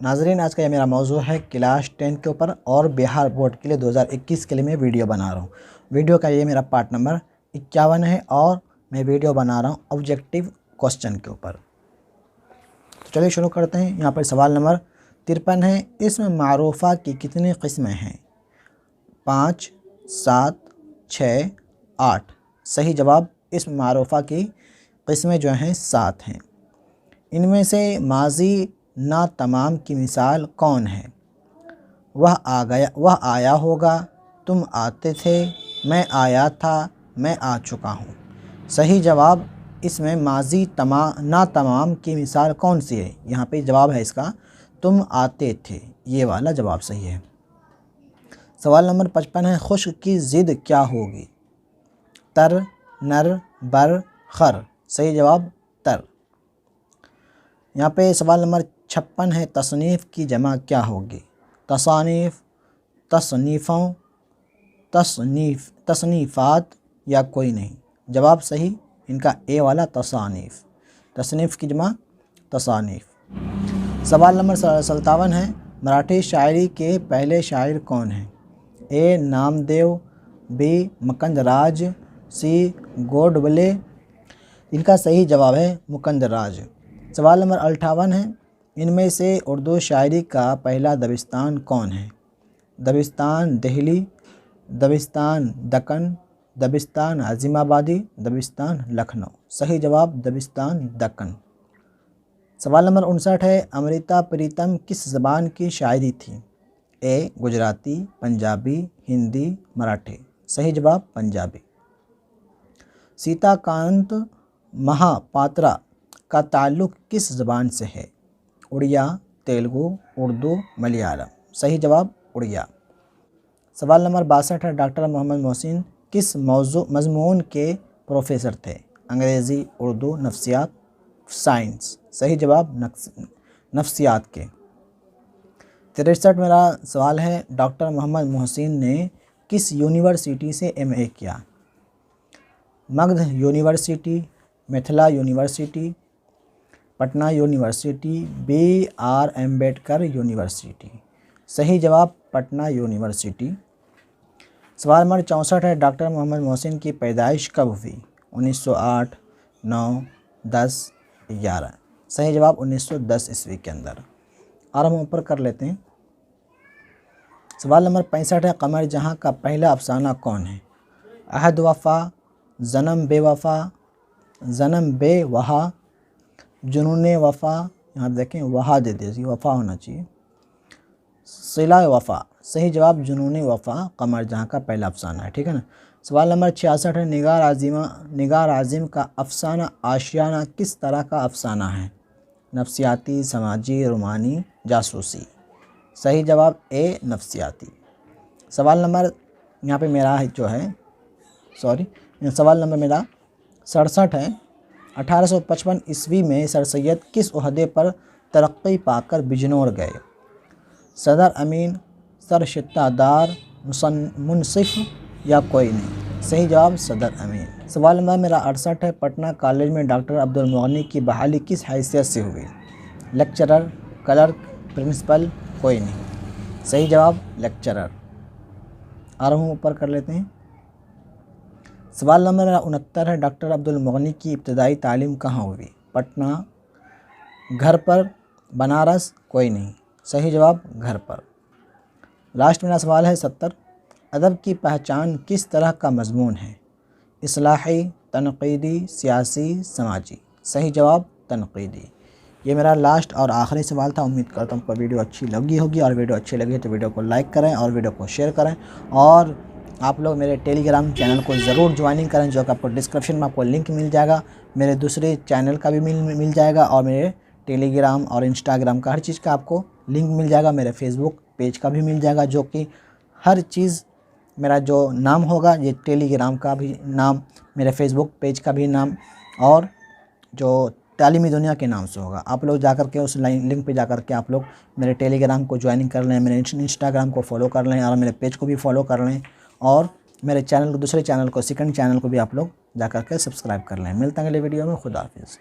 नाज़रीन, आज का ये मेरा मौजू है क्लास 10 के ऊपर और बिहार बोर्ड के लिए 2021 के लिए मैं वीडियो बना रहा हूँ। वीडियो का ये मेरा पार्ट नंबर 51 है और मैं वीडियो बना रहा हूँ ऑब्जेक्टिव क्वेश्चन के ऊपर। तो चलिए शुरू करते हैं। यहाँ पर सवाल नंबर 53 है। इसम मारूफ़ा की कितनी किस्में हैं? 5, 7, 6, 8। सही जवाब इसम मारूफ़ा की किस्में जो हैं 7 हैं। इनमें से माजी ना तमाम की मिसाल कौन है? वह आया होगा, तुम आते थे, मैं आया था, मैं आ चुका हूँ। सही जवाब इसमें माजी ना तमाम की मिसाल कौन सी है? यहाँ पे जवाब है इसका तुम आते थे, ये वाला जवाब सही है। सवाल नंबर 55 है। खुश्क की ज़िद क्या होगी? तर, नर, बर, खर। सही जवाब तर। यहाँ पे सवाल नंबर 56 है। तसनीफ़ की जमा क्या होगी? तसानीफ़, तसनीफ़ों, तसनीफ़ात या कोई नहीं। जवाब सही इनका ए वाला तसानीफ़। तसनीफ़ की जमा तसानीफ़। सवाल नंबर 57 है। मराठी शायरी के पहले शायर कौन हैं? ए नामदेव, बी मुकुंदराज, सी गोडबोले। इनका सही जवाब है मुकुंदराज। सवाल नंबर 58 है। इनमें से उर्दू शायरी का पहला दबिस्तान कौन है? दबिस्तान दिल्ली, दबिस्तान दक्कन, दबिस्तान अज़ीमाबादी, दबिस्तान लखनऊ। सही जवाब दबिस्तान दक्कन। सवाल नंबर 59 है। अमृता प्रीतम किस ज़बान की शायरी थी? ए गुजराती, पंजाबी, हिंदी, मराठी। सही जवाब पंजाबी। सीताकांत महापात्रा का ताल्लुक़ किस ज़बान से है? उड़िया, तेलुगु, उर्दू, मलयालम। सही जवाब उड़िया। सवाल नंबर 62 है। डॉक्टर मोहम्मद मोहसिन किस मज़मून के प्रोफेसर थे? अंग्रेज़ी, उर्दू, नफ्सियात, साइंस। सही जवाब नफ्सियात के। 63 मेरा सवाल है। डॉक्टर मोहम्मद मोहसिन ने किस यूनिवर्सिटी से MA किया? Magadh university, Mithila university, Patna university, BR Ambedkar university. सही जवाब पटना यूनिवर्सिटी। सवाल नंबर 64 है। डॉक्टर मोहम्मद मोहसिन की पैदाइश कब हुई? 1908, 9, 10, 11। सही जवाब 1910 ईस्वी के अंदर। और हम ऊपर कर लेते हैं। सवाल नंबर 65 है। कमर जहाँ का पहला अफसाना कौन है? अहद वफ़ा, ज़नम बेवफ़ा, ज़नम बेवहा, जुनून वफ़ा। यहाँ देखें वफ़ा दे दीजिए, वफ़ा होना चाहिए, सिला वफ़ा। सही जवाब जुनून वफ़ा कमर जहाँ का पहला अफसाना है। ठीक है ना। सवाल नंबर 66 है। निगार आज़िम का अफसाना आशियाना किस तरह का अफसाना है? नफ्सियाती, समाजी, रोमानी, जासूसी। सही जवाब ए नफ्सियाती। सवाल नंबर यहाँ पे मेरा जो है सवाल नंबर मेरा 67 है। 1855 ईस्वी में सर सैयद किस ओहदे पर तरक्की पाकर बिजनौर गए? सदर अमीन, सरशित्तादार, मुंसिफ या कोई नहीं। सही जवाब सदर अमीन। सवाल नंबर मेरा 68 है। पटना कॉलेज में डॉक्टर अब्दुल मुगनी की बहाली किस हैसियत से हुई? लेक्चरर, क्लर्क, प्रिंसिपल, कोई नहीं। सही जवाब लेक्चरर। और हम ऊपर कर लेते हैं। सवाल नंबर 69 है। डॉक्टर अब्दुल मुगनी की इब्तदाई तालीम कहाँ हुई? पटना, घर पर, बनारस, कोई नहीं। सही जवाब घर पर। लास्ट मेरा सवाल है 70। अदब की पहचान किस तरह का मजमून है? इस्लाही, तनक़ीदी, सियासी, समाजी। सही जवाब तनक़ीदी। ये मेरा लास्ट और आखिरी सवाल था। उम्मीद करता हूँ आपको वीडियो अच्छी लगी होगी, और वीडियो अच्छी लगी तो वीडियो को लाइक करें और वीडियो को शेयर करें। और आप लोग मेरे टेलीग्राम चैनल को ज़रूर ज्वाइनिंग करें, जो कि आपको डिस्क्रिप्शन में आपको लिंक मिल जाएगा। मेरे दूसरे चैनल का भी मिल जाएगा, और मेरे टेलीग्राम और इंस्टाग्राम का हर चीज़ का आपको लिंक मिल जाएगा। मेरे फेसबुक पेज का भी मिल जाएगा, जो कि हर चीज़ मेरा जो नाम होगा, ये टेलीग्राम का भी नाम, मेरे फेसबुक पेज का भी नाम, और जो तालीमी दुनिया के नाम से होगा। आप लोग जाकर के उस लिंक पे जाकर के आप लोग मेरे टेलीग्राम को ज्वाइनिंग कर लें, मेरे इंस्टाग्राम को फॉलो कर लें, और मेरे पेज को भी फॉलो कर लें, और मेरे चैनल को, दूसरे चैनल को, सेकंड चैनल को भी आप लोग जाकर के सब्सक्राइब कर लें। मिलते हैं अगले वीडियो में। खुदा हाफिज़।